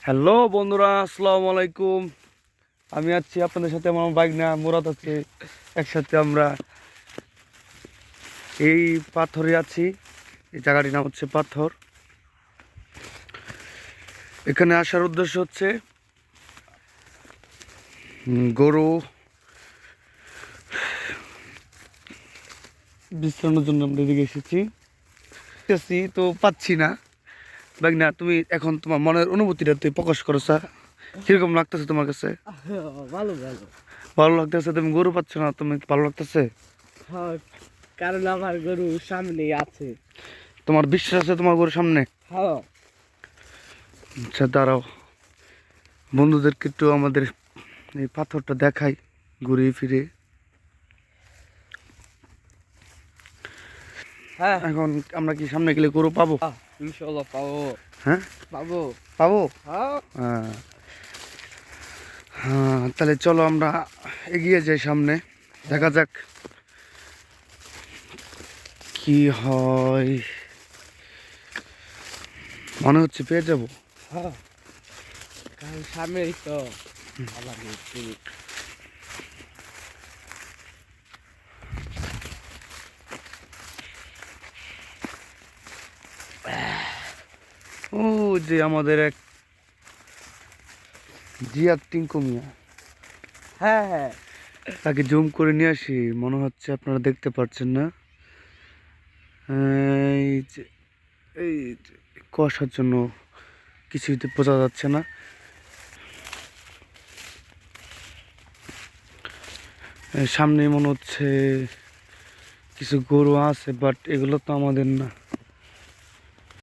Hello বন্ধুরা, আসসালামু আলাইকুম। আমি আছি আপনাদের সাথে, আমার বাইক না মুরাদ আছে। একসাথে আমরা এই পাথরে আছি। এই জায়গাটির নাম হচ্ছে পাথর। এখানে আসার উদ্দেশ্য হচ্ছে গরু বিশ্রামের জন্য আমরা এদিকে এসেছি। তো পাচ্ছি না। বাইক না, তুমি এখন তোমার মনের অনুভূতিটা তুই প্রকাশ করো স্যার। কিরকম লাগতেছে তোমার কাছে? ভালো ভালো। ভালো লাগতেছে? তুমি গরু পাচ্ছ না, তুমি ভালো লাগতেছে? হ্যাঁ, কারণ আমার গরু সামনে আছে। তোমার বিশ্বাস আছে তোমার গরুর সামনে? হ্যাঁ আচ্ছা দাঁড়াও, বন্ধুদেরকে একটু আমাদের এই পাথরটা দেখাই ঘুরিয়ে ফিরে। হ্যাঁ, এখন আমরা কি সামনে গেলে গরু পাবো? ইনশাল্লাহ পাবো। হ্যাঁ পাবো। পাবো। হ্যাঁ, হ্যাঁ হ্যাঁ, তাহলে চলো আমরা এগিয়ে যাই সামনে, দেখা যাক কি হয়। মনে হচ্ছে পেয়ে যাবো। হ্যাঁ, কারণ সামনেই তো আমার মৃত্যু। ও যে আমাদের এক জিয়া টিঙ্কু মিয়া, হ্যাঁ হ্যাঁ, তাকে জুম করে নিয়ে আসি। মনে হচ্ছে আপনারা দেখতে পাচ্ছেন না, এই যে এই যে কুয়াশার জন্য কিছুই তো বোঝা যাচ্ছে না। সামনে মনে হচ্ছে কিছু গরু আছে, বাট এগুলো তো আমাদের না।